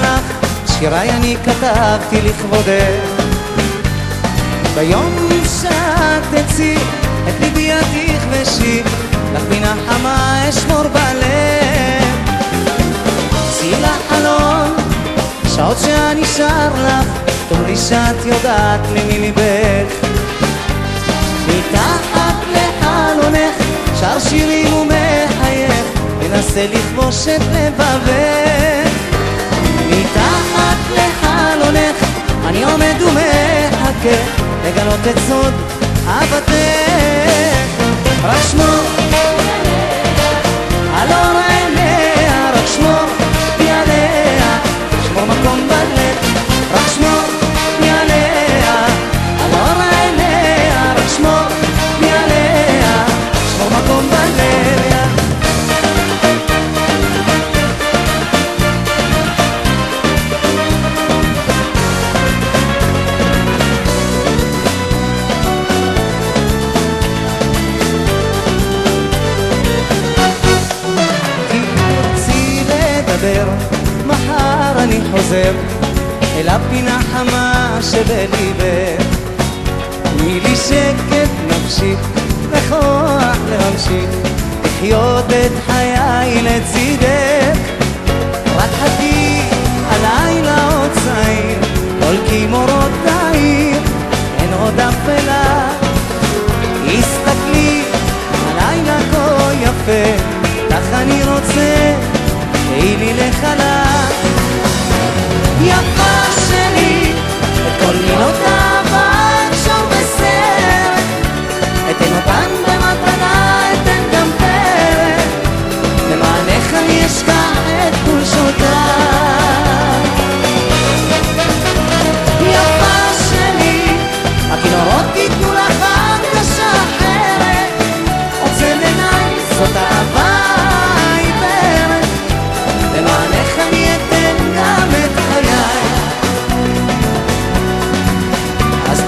לך, שיריי אני כתבתי לכבודך. ביום שאת תצאי את ליבי עתיך ושיר, לך פינה חמה אשמור בלב. צאי לחלון, שעות שאני שר לך, תאמרי שאת יודעת למי ליבך. מתחת לחלונך שר שירים ומחייך, מנסה לכבוש את לבבך. מתחת לחלונך אני עומד ומחכה לגלות את סוד אהבתך. רק שמור על אור עיניה, רק שמור בי עליה, שמור מקום בלב. רק שמור בי עליה, על אור עיניה, רק שמור בי עליה, שמור מקום בלב. מחר אני חוזר אל הפינה חמה שבליבך. תני לי שקט נפשי וכוח להמשיך לחיות את חיי לצידך. רק חכי הלילה עוד צעיר, הולכים אורות העיר, אין עוד אפלה. הסתכלי הלילה כה יפה, כך אני רוצה תהי לי לחלה. יפה שלי, את כל מילות אהבה אפשר בסרט, אתן אותן במתנה, אתן גם פרק, למענך אני אשכח את חולשותיי. יפה שלי, הכינורות ייתנו לך הרגשה אחרת, עוצם עיניי זאת אהבה.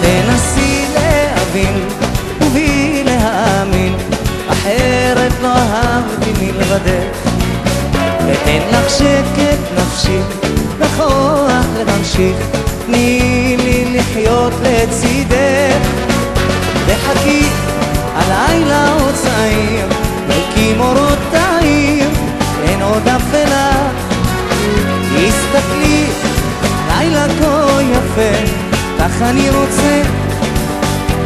תנסי להבין ובי להאמין, אחרת לא אהבתי מלבדך. אתן לך שקט נפשי וכוח להמשיך, תני לי לחיות לצידך. וחכי הלילה עוד צעיר, מלכים אורות העיר, אין עוד אפלה. הסתכלי לילה כה יפה, כך אני רוצה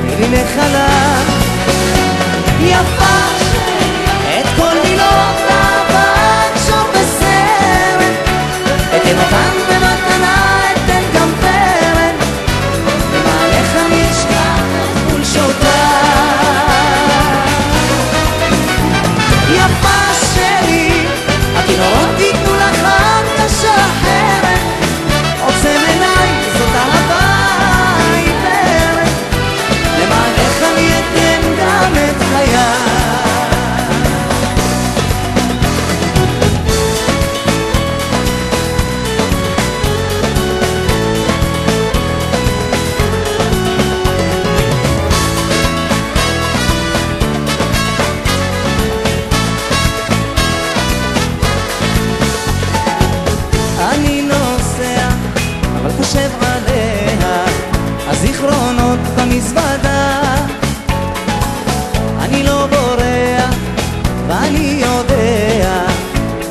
תני לי לחלה. יפה את כל מילות אהבה אפשר בסרט, אתן אותן במתנה, אתן גם פרק, למענך אני אשכח את חולשותיי. יפה שלי, הכינורות ייתנו לך הרגשה אחרת, עוצם עיניי זאת אהבה. גם את חיי אני נוסע אבל חושב עליה, הזיכרונות במזוודה. אני לא בורח ואני יודע,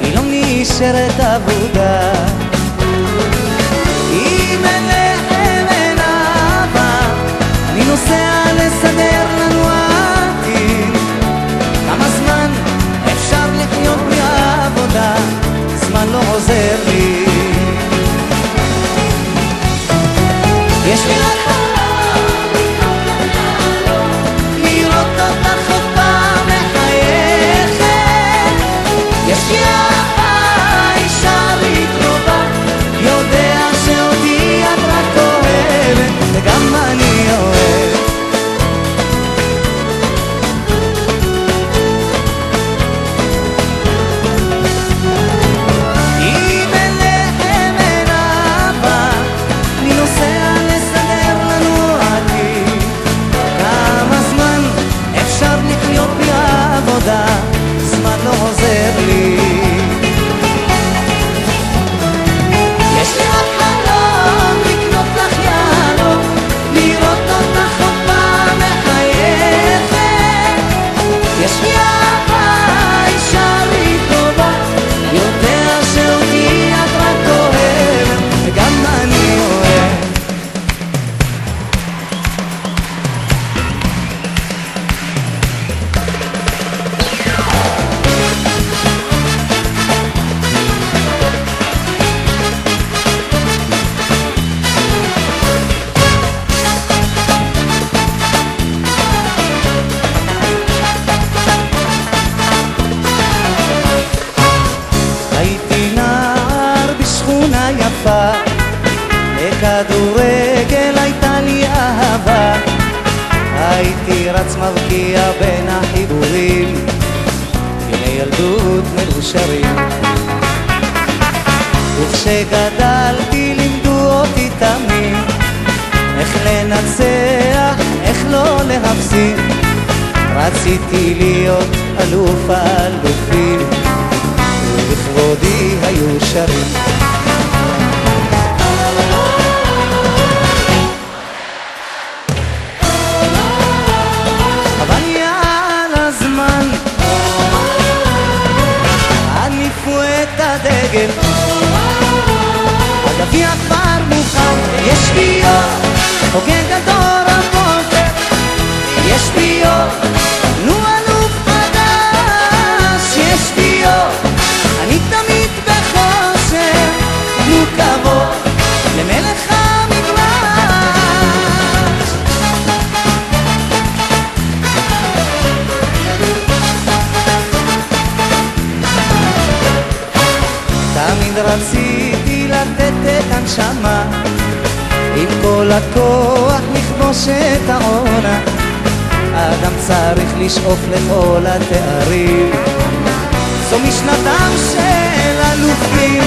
היא לא נשארת אבודה. אם אין לחם אין אהבה, אני נוסע לסדר לנו עתיד. כמה זמן אפשר לחיות בלי עבודה, זמן לא עוזר לי. יש לי רק יש לי אהבה אלופה, לכדורגל הייתה לי אהבה, הייתי רץ מבקיע בין החיבורים, ימי ילדות מאושרים. וכשגדלתי לימדו אותי תמיד איך לנצח, איך לא להפסיד, רציתי להיות אלוף האלופים, ובכבודי היו שרים. אבל יאללה הזמן, הניפו את הדגל, הגביע כבר מוכן, יש לי יום חוגג הדור הבוקר, יש לי יום נו אלוף חדש, יש לי יום אני תמיד בחושר, תנו כבוד למלך המגרש. תמיד רציתי לתת את הנשמה, עם כל הכוח לכבוש את העונה, אדם צריך לשאוף לכל התארים, זו משנתם של אלופים,